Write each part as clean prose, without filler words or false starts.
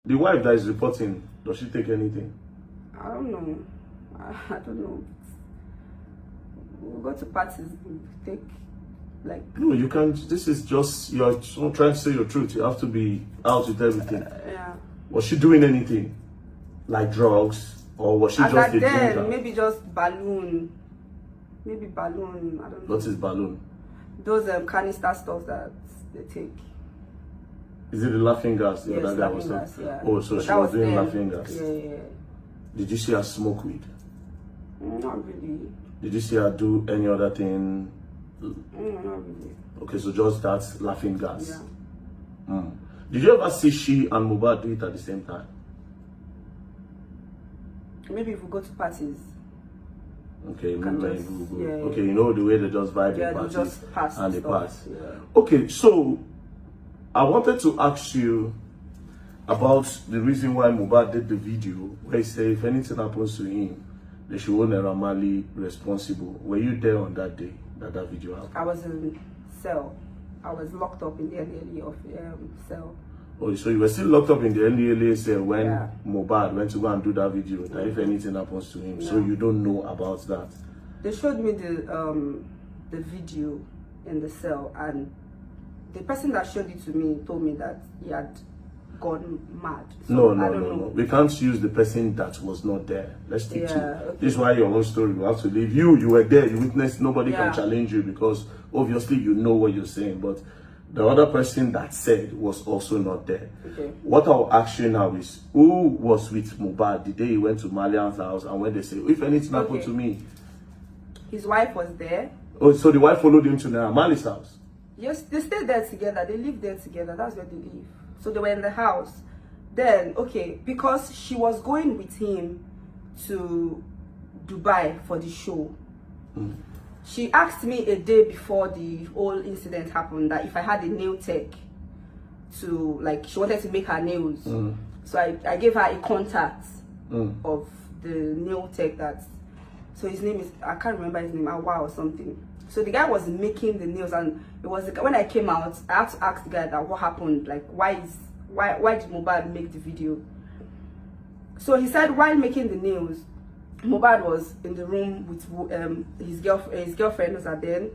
The wife that is reporting, does she take anything? I don't know. I don't know. We'll go to parties, take like. No, you can't. This is just, you're trying to say your truth. You have to be out with everything. Yeah. Was she doing anything? Like drugs? Or was she just a drinker? Maybe just balloon. Maybe balloon. I don't know. What is balloon? Those canister stuff that they take. Is it the laughing gas? The Yes, other guy laughing was gas, yeah. Oh, so But she that was doing then. laughing gas. Yeah. Did you see her smoke weed? Not really. Did you see her do any other thing? Not really. Okay, so just that laughing gas. Yeah. Did you ever see she and Mohbad do it at the same time? Maybe if we go to parties. Okay, Can maybe just- we'll go. yeah, Okay, yeah. you know the way they just vibe Yeah, in they parties just pass and they stuff, pass. yeah. Okay, so I wanted to ask you about the reason why Mohbad did the video where he said if anything happens to him, they should hold Naira Marley responsible. Were you there on that day that video happened? I was in cell. I was locked up in the NLE of cell. Oh, so you were still locked up in the NDLA cell when Yeah. Mohbad went to go and do that video, that if anything happens to him, so you don't know about that. They showed me the video in the cell, and the person that showed it to me told me that he had gone mad. So I don't know. We can't use the person that was not there. Let's stick to Okay. this is why your own story will have to leave. You were there, you witnessed, nobody Yeah. can challenge you because obviously you know what you're saying, but the other person that said was also not there. Okay. What I'll ask you now is who was with Mohbad the day he went to Malian's house and when they say, if anything happened to me? His wife was there. Oh, so the wife followed him to Naira Marley's house? Yes, they stayed there together. They lived there together. That's where they live. So they were in the house. Then, okay, because she was going with him to Dubai for the show. She asked me a day before the whole incident happened that if I had a nail tech to, like, she wanted to make her nails. So I gave her a contact of the nail tech that, so his name is, I can't remember his name, Awa or something. So the guy was making the nails, and it was, when I came out, I had to ask the guy that what happened, like why did Mohbad make the video? So he said while making the nails, Mohbad was in the room with his girlfriend was there,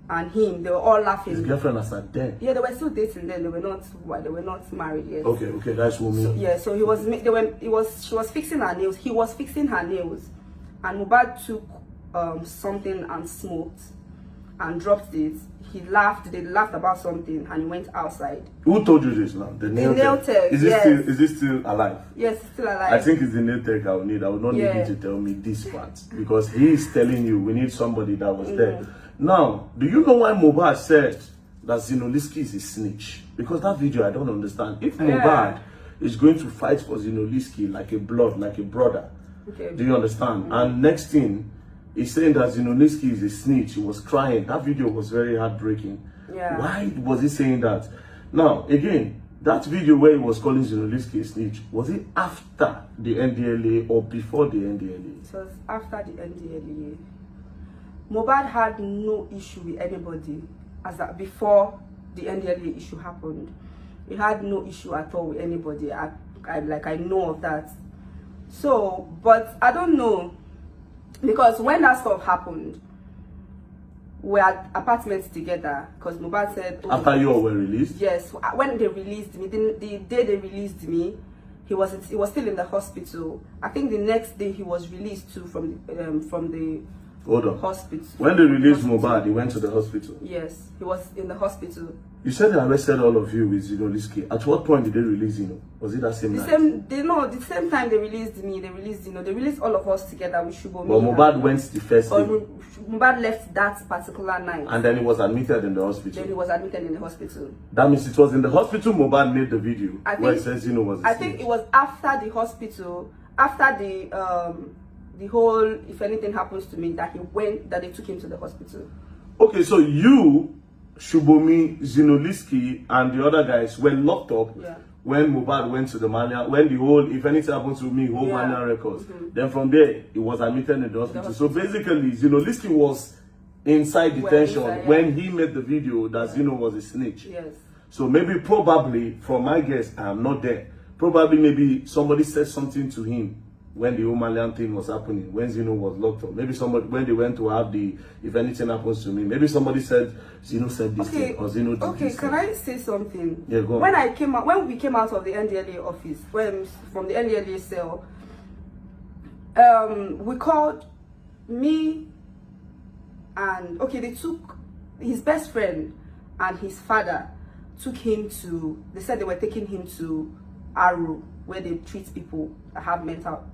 and him. They were all laughing. His girlfriend was at there? Yeah, they were still dating then. They were not married yet. Okay, that's what So, yeah, so she was fixing her nails. He was fixing her nails, and Mohbad took something and smoked and dropped it. He laughed. They laughed about something, and he went outside. Who told you this now? The nail tech. Is it still alive? Yes, it's still alive. I think it's the nail tech I will need. I will not need you to tell me this part because he is telling you we need somebody that was there. Now, do you know why Mohbad said that Zinoliski is a snitch? Because that video I don't understand. If Mohbad is going to fight for Zinoliski like a brother, do you understand? And next thing, he's saying that Zinoliski is a snitch. He was crying. That video was very heartbreaking. Yeah. Why was he saying that? Now, again, that video where he was calling Zinoliski a snitch, was it after the NDLA or before the NDLA? It was after the NDLA. Mohbad had no issue with anybody before the NDLA issue happened. He had no issue at all with anybody. I know of that. So, but I don't know, because when that stuff happened, we had apartments together. Because Mohbad said, oh, after you all were released? Yes, when they released me, the day they released me, he was still in the hospital. I think the next day he was released too from the Hold on. hospital. When they released Mohbad, he went to the hospital? Yes, he was in the hospital. You said they arrested all of you with Zinoliski. At what point did they release Zino? Was it that same night? The same time they released me, they released Zino. They released all of us together with Shubomi. But Mohbad went the first day. Mohbad left that particular night. And then he was admitted in the hospital. Then he was admitted in the hospital. That means it was in the hospital Mohbad made the video where it says Zino was a snitch. think it was after the hospital, after the whole if anything happens to me, that they took him to the hospital. Okay, so you, Shubomi, Zinoliski, and the other guys were locked up when Mohbad went to the Mania, when the whole if anything happens to me, whole Mania records. Then from there, he was admitted in the hospital. So basically, Zinoliski was inside detention when he made the video that Zino was a snitch. Yes. So maybe, probably, from my guess, I am not there. Probably maybe somebody said something to him when the Omalian thing was happening, when Zeno was locked up. Maybe somebody, when they went to have the, if anything happens to me, maybe somebody said, Zeno said this thing, or Zeno did this thing. Okay, can I say something? Yeah, go on. When we came out of the NDLA office, from the NDLA cell, we called me and, they took his best friend and his father, took him to, they said they were taking him to Aro, where they treat people that have mental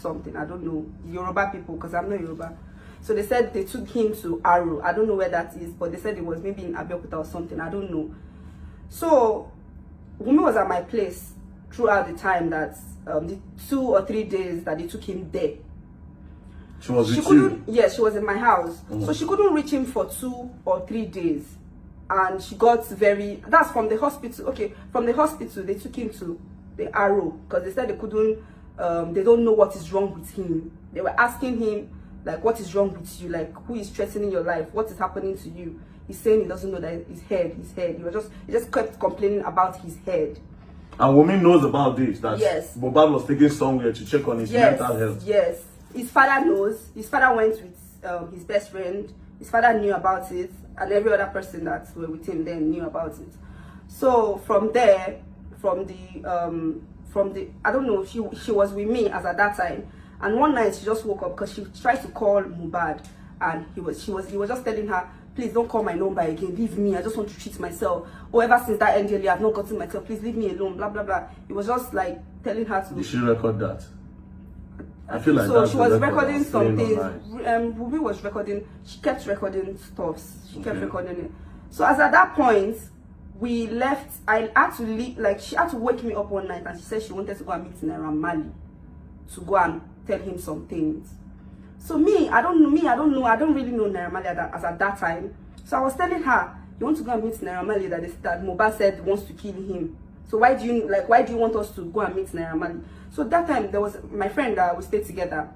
something, I don't know, Yoruba people, because I'm not Yoruba. So they said they took him to Aro. I don't know where that is, but they said it was maybe in Abeokuta or something, I don't know. So Wunmi was at my place throughout the time that the 2 or 3 days that they took him there. She was with you? Yes, she was in my house. So she couldn't reach him for 2 or 3 days. And she got that's from the hospital. Okay, from the hospital, they took him to the Aro because they said they couldn't, they don't know what is wrong with him. They were asking him, like, what is wrong with you? Like, who is threatening your life? What is happening to you? He's saying he doesn't know that his head. He just kept complaining about his head. And Wunmi knows about this, that yes, Mohbad was taken somewhere to check on his mental health. Yes, his father knows. His father went with his best friend. His father knew about it, and every other person that were with him then knew about it. So from there, from the I don't know, she was with me as at that time, and one night she just woke up because she tried to call Mohbad, and he was just telling her, please don't call my number again, leave me, I just want to treat myself. Or ever since that NDLA, I've not gotten myself, please leave me alone, blah blah blah. He was just like telling her to. Did she record that? I feel like so she was recording some things. Wunmi was recording. She kept recording stuffs. She kept recording it. So as at that point, we left. I had to leave. Like, she had to wake me up one night, and she said she wanted to go and meet Naira Marley to go and tell him some things. So I don't know. I don't really know Naira Marley as at that time. So I was telling her, you want to go and meet Naira Marley that Mohbad said wants to kill him. So why do you want us to go and meet Naira Marley? So that time there was my friend that we stayed together,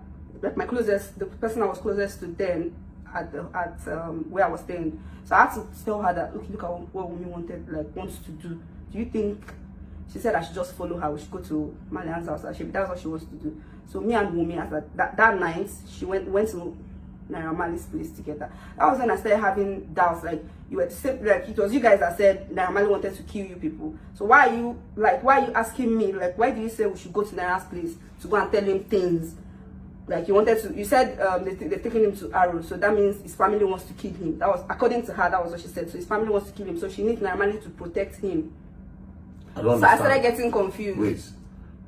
like the person I was closest to then at where I was staying. So I had to tell her that, look at what Wunmi wants to do. Do you think? She said I should just follow her. We should go to Marian's house. That's what she wants to do. So me and Wunmi, as that night, she went to Naira Marley's place together. That was when I started having doubts. Like, you were saying, like, it was you guys that said Naira Marley wanted to kill you people. So why are you asking me? Like, why do you say we should go to Naira's place to go and tell him things? Like, you said they're taking him to Aro, so that means his family wants to kill him. That was, according to her, that was what she said. So his family wants to kill him, so she needs Naira Marley to protect him. I don't so understand. I started getting confused. Wait,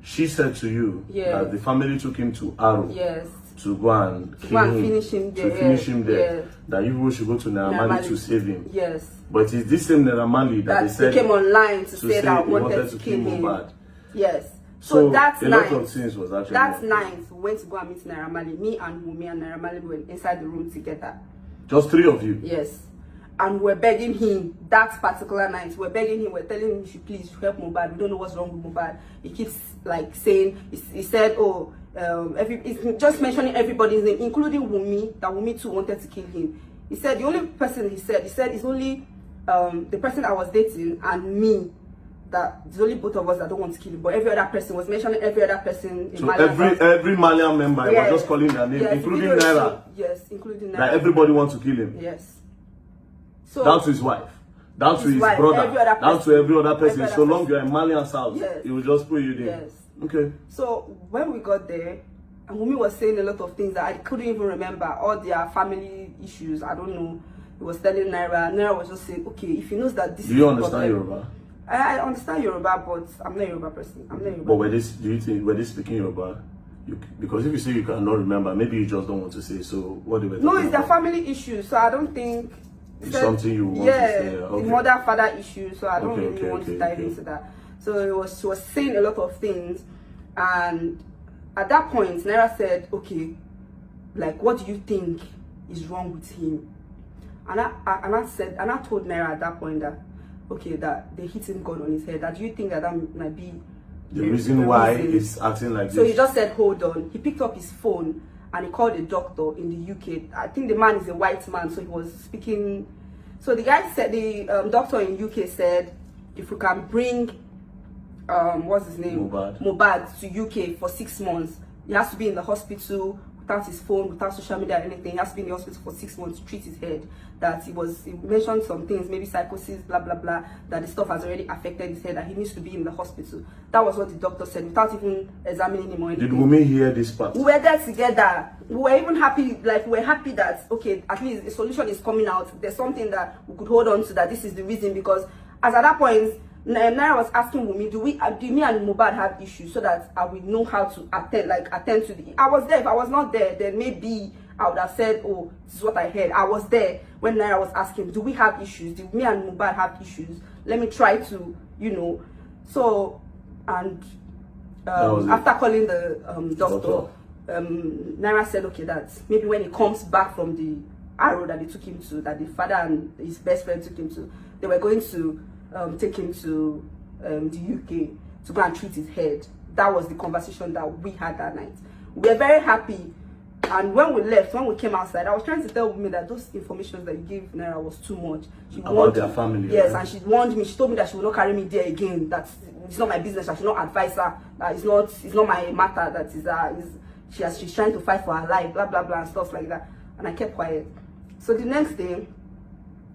she said to you that the family took him to Aro. Yes. To go and kill him, finish him there. To finish him there. Yes. That you should go to Naira Marley to save him. Yes. But it's this same Naira Marley that they said came online to say that he wanted to kill him. Mohbad. Yes. So that a night, lot of things was actually that night, we went to go and meet Naira Marley. Me and Wunmi and Naira Marley were inside the room together. Just 3 of you? Yes. And we're begging him that particular night. We're begging him. We're telling him, you should please help Mohbad. We don't know what's wrong with Mohbad. He keeps like saying, he said, oh, he's just mentioning everybody's name, including Wunmi, that Wunmi too wanted to kill him. He said the only person he said it's only the person I was dating and me, that it's only both of us that don't want to kill him. But every other person was mentioning every other person in so Malian. every Malian member was just calling their name, including Naira. Yes, including Naira. That everybody wants to kill him. Yes. So down to his wife, down to his brother, down to every other person. So long you're in Malian's house, he will just put you there. Yes. Okay. So when we got there, and Wunmi was saying a lot of things that I couldn't even remember, all their family issues. I don't know. He was telling Naira. Naira was just saying, okay, if he knows that this. Do you understand Yoruba? I understand Yoruba, but I'm not a Yoruba person. I'm not a Yoruba. But do you think were they speaking Yoruba? Because if you say you cannot remember, maybe you just don't want to say. So what they were talking about? No, it's their family issues. So I don't think it's something you want to say. Okay. The mother-father issue. So I don't really want to dive into that. So she was saying a lot of things, and at that point, Naira said, "Okay, like, what do you think is wrong with him?" And I told Naira at that point that, okay, that they hit him gun on his head. That do you think that might be the reason why he's acting like this? So he just said, "Hold on." He picked up his phone and he called a doctor in the UK. I think the man is a white man, so he was speaking. So the guy said, the doctor in UK said, if we can bring what's his name? Mohbad to UK for 6 months. He has to be in the hospital without his phone, without social media or anything. He has to be in the hospital for 6 months to treat his head. That he mentioned some things, maybe psychosis, blah blah blah, that the stuff has already affected his head, that he needs to be in the hospital. That was what the doctor said without even examining him or anything. Did Wunmi hear this part? We were there together. We were even happy, like we were happy that okay, at least the solution is coming out. There's something that we could hold on to, that this is the reason, because as at that point Naira was asking Wunmi, do me and Mohbad have issues, so that I will know how to attend to the. I was there. If I was not there, then maybe I would have said, oh, this is what I heard. I was there when Naira was asking, do we have issues? Do me and Mohbad have issues? Let me try to, So, and after calling the doctor, Naira said, okay, that maybe when he comes back from the Arrow that they took him to, that the father and his best friend took him to, they were going to take him to the UK to go and treat his head. That was the conversation that we had that night. We were very happy. And when we left, when we came outside, I was trying to tell me that those information that you gave Naira was too much. She about their family. Yes, right? And she warned me. She told me that she will not carry me there again. That it's not my business. I should not advise her. That it's not my matter. That she's trying to fight for her life. Blah blah blah and stuff like that. And I kept quiet. So the next day,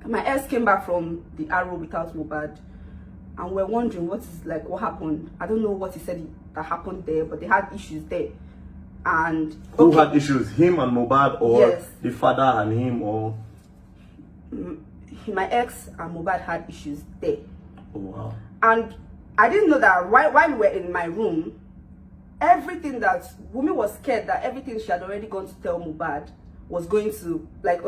my ex came back from the Arrow without Mohbad, and we're wondering what happened. I don't know what he said that happened there, but they had issues there. And who had issues? Him and Mohbad, or yes, the father and him, or my ex and Mohbad had issues there. Oh wow. And I didn't know that while we were in my room, everything that Wunmi was scared that everything she had already gone to tell Mohbad was going to that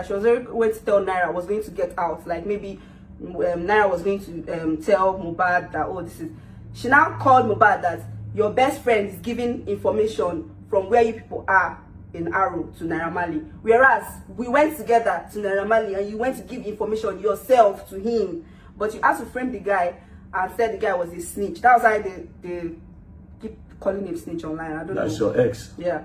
she was already going to tell Naira was going to get out. Like maybe Naira was going to tell Mohbad that, oh, this is. She now called Mohbad that your best friend is giving information from where you people are in Arrow to Naira Marley, whereas we went together to Naira Marley and you went to give information yourself to him, but you had to frame the guy and said the guy was a snitch. That was why they keep calling him snitch online. I don't know. That's your ex. Yeah.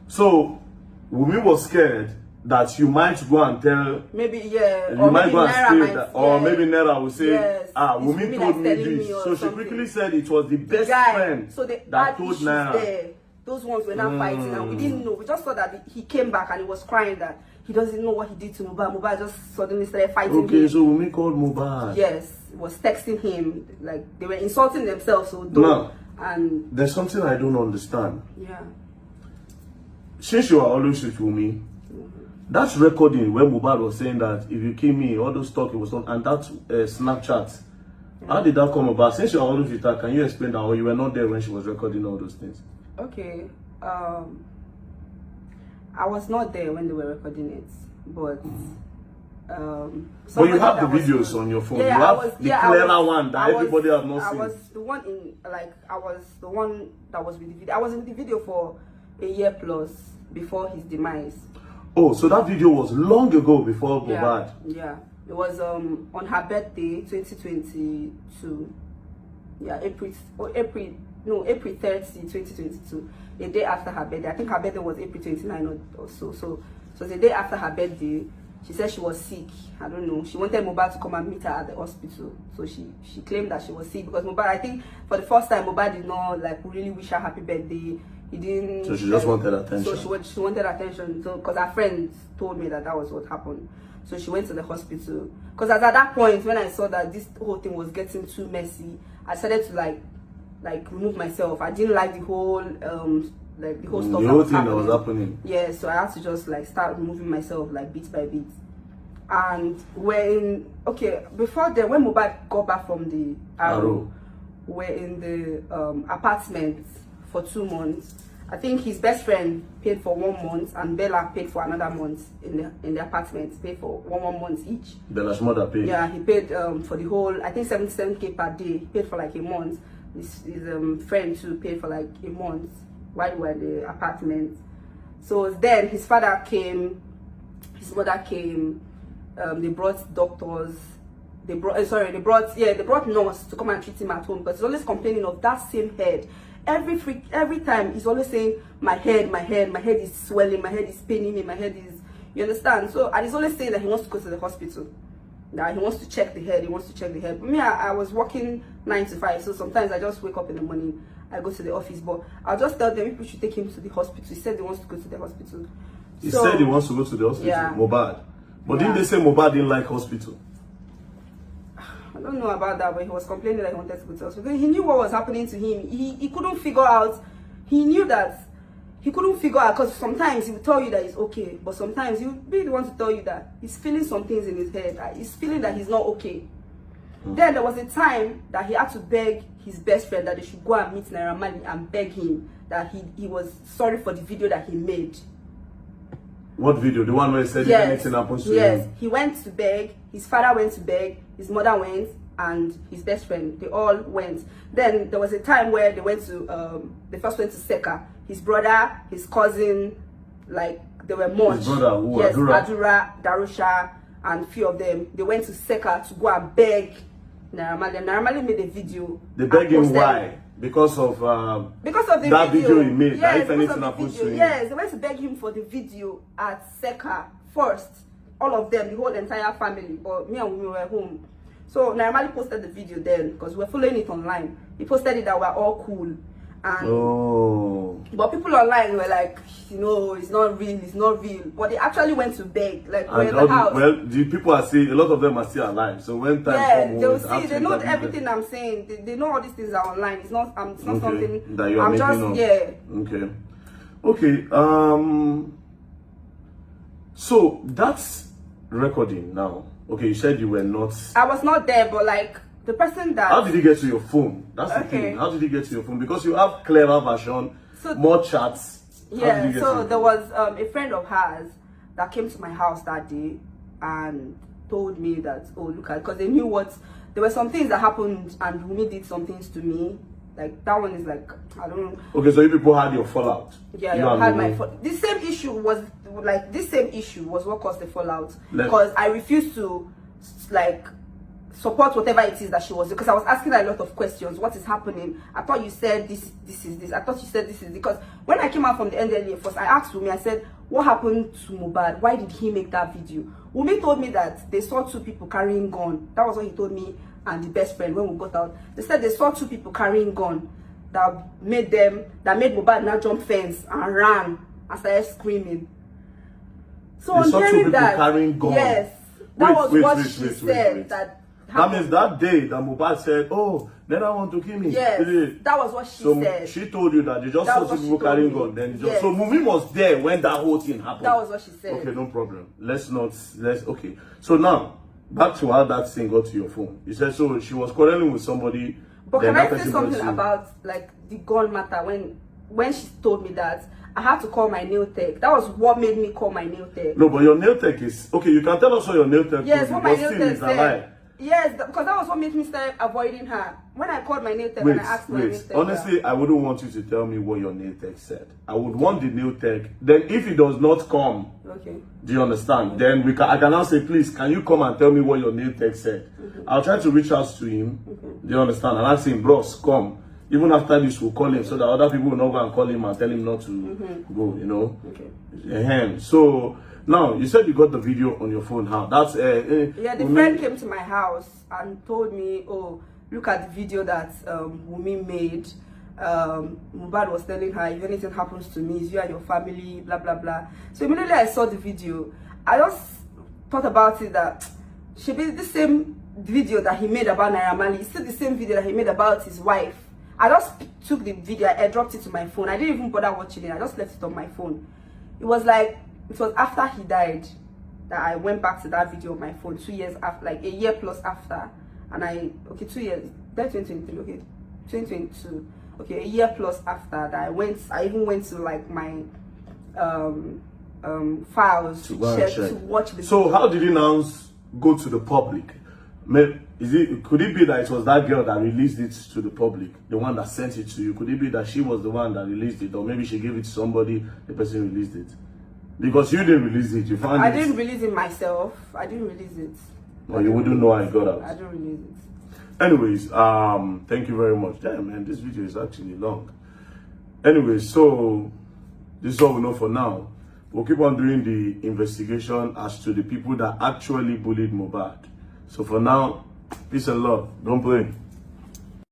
So Wunmi was scared that you might go and tell. Maybe yeah. You might go and say that, or yeah, maybe Naira will say, yes, Wunmi told me this. So she quickly said it was the best friend so they that told Naira. There. Those ones were not fighting, and we didn't know. We just saw that he came back and he was crying that he doesn't know what he did to Mohbad. Mohbad just suddenly started fighting him. So Wunmi called Mohbad. Yes, was texting him, like they were insulting themselves. So and there's something I don't understand. Yeah. Since you are always with Wunmi, that's recording where Mohbad was saying that if you kill me, all those talk it was on, and that Snapchat. How did that come about? Since you are always with her, can you explain that, or you were not there when she was recording all those things? Okay, I was not there when they were recording it, but but you have the videos on your phone. Yeah, you have the clearer one that everybody has not seen. I was the one I was the one that was with the video. I was in the video for a year plus before his demise. Oh, so that video was long ago before Mohbad. Yeah, it was on her birthday, 2022. Yeah, April 30, 2022. A day after her birthday. I think her birthday was April 29 or so. So the day after her birthday, she said she was sick. I don't know. She wanted Mohbad to come and meet her at the hospital. So she claimed that she was sick because Mohbad, I think for the first time, Mohbad did not really wish her happy birthday. He didn't. So she just wanted attention. So she wanted attention. So because her friends told me that was what happened. So she went to the hospital. Because at that point, when I saw that this whole thing was getting too messy, I started to like remove myself. I didn't like the whole stuff. The whole thing that was happening. Yeah, so I had to just start removing myself bit by bit. And before then, when Mohbad got back from the Arrow, we're in the apartment for 2 months. I think his best friend paid for 1 month and Bella paid for another month in the apartment. Paid for one month each. Bella's mother paid. Yeah, he paid for the whole, I think 77k per day. He paid for a month. His friend too paid for a month while we were in the apartment. So then his father came, his mother came. They brought doctors. They brought nurse to come and treat him at home because he's always complaining of that same head. Every time he's always saying my head is swelling, my head is paining me, my head is, you understand? So and he's always saying that he wants to go to the hospital. that he wants to check the head. He wants to check the head. Me, I was working 9 to 5, so sometimes I just wake up in the morning. I go to the office, but I'll just tell them people should take him to the hospital. He said he wants to go to the hospital. He said he wants to go to the hospital. Yeah. Mohbad. But didn't they say Mohbad didn't like hospital? I don't know about that, but he was complaining that he wanted to go to the hospital. He knew what was happening to him. He couldn't figure out. He knew that he couldn't figure out, because sometimes he will tell you that he's okay, but sometimes he will be the one to tell you that he's feeling some things in his head. He's feeling that he's not okay. Then there was a time that he had to beg his best friend that they should go and meet Naira Marley and beg him that he was sorry for the video that he made. What video? The one where he said if anything happens to him? Yes, he went to beg, his father went to beg, his mother went, and his best friend, they all went. Then there was a time where they went to, they first went to Seka. His brother, his cousin, like, they were much. His brother, who? Yes, Adura? Adura, Darusha, and few of them. They went to Seka to go and beg Naira Marley. Naira Marley made a video. They begged him why? Because of the that video he made. Yes, that if anything happens to him. Yes, they went to beg him for the video at Seka first. All of them, the whole entire family. But me and we were home. So Naira Marley posted the video then, because we were following it online. He posted it that we're all cool. And but people online were like, you know, it's not real, it's not real. But they actually went to beg, like, we're in the house. Well, the people are saying, a lot of them are still alive. So when time comes, they'll see, they know everything I'm saying. They know all these things are online. It's not, it's not something that you are making up. Okay. So that's recording now. Okay, you said you were not. I was not there, but like, the person that... How did he get to your phone? That's the thing. How did he get to your phone? Because you have clearer version, more chats. Yeah, so there was a friend of hers that came to my house that day and told me that, oh, look at, because they knew what... There were some things that happened and Wunmi did some things to me. Like, that one is like, I don't know. Okay, so you people had your fallout. Yeah, you had my fallout. This same issue was what caused the fallout. Because I refused to, like, support whatever it is that she was, because I was asking her a lot of questions. What is happening? I thought you said this is this. I thought you said this is, because when I came out from the NDLEA first, I asked Wunmi, I said, what happened to Mohbad? Why did he make that video? Wunmi told me that they saw 2 people carrying gun. That was what he told me and the best friend when we got out. They said they saw 2 people carrying gun that made Mohbad now jump fence and ran and started screaming. So on hearing that, carrying gun. Yes, that was what she said. That means that day that Mohbad said, oh, then I want to kill me. Yes, that was what she said. She told you that they just saw 2 people carrying gun. Then so Wunmi was there when that whole thing happened. That was what she said. Okay, no problem. Okay. So now, back to how that thing got to your phone. You said so she was quarreling with somebody. But can I say something about like the gun matter? When she told me that, I had to call my nail tech. That was what made me call my nail tech. No, but your nail tech is okay. You can tell us what your nail tech is. Yes, what my nail tech said. Yes, because that was what made me start avoiding her. When I called my nail tech and I asked my nail tech. Honestly, I wouldn't want you to tell me what your nail tech said. I would want the nail tech. Then if he does not come, do you understand? Then I can now say, please, can you come and tell me what your nail tech said? I'll try to reach out to him. Do you understand? And ask him, bros, come. Even after this, we'll call him so that other people will not go and call him and tell him not to go, you know? So now you said you got the video on your phone. How? That's yeah, the friend came to my house and told me, oh, look at the video that Wunmi made. Mohbad was telling her, if anything happens to me, it's you and your family, blah blah blah. So immediately I saw the video, I just thought about it that she did the same video that he made about Naira Marley. It's still the same video that he made about his wife. I just took the video, I dropped it to my phone. I didn't even bother watching it. I just left it on my phone. It was after he died that I went back to that video on my phone 2 years after, like a year plus after. And 2 years, that's 2023, okay, 2022. Okay, a year plus after that I even went to like my files to watch the So how did he now go to the public? Could it be that it was that girl that released it to the public, the one that sent it to you? Could it be that she was the one that released it, or maybe she gave it to somebody, the person released it? Because you didn't release it, you found it. I didn't release it myself. I didn't release it. Well, you wouldn't know how it got out. I didn't release it. Anyways, thank you very much. Damn, man, this video is actually long. Anyways, so this is all we know for now. We'll keep on doing the investigation as to the people that actually bullied Mohbad. So for now, peace and love. Don't play.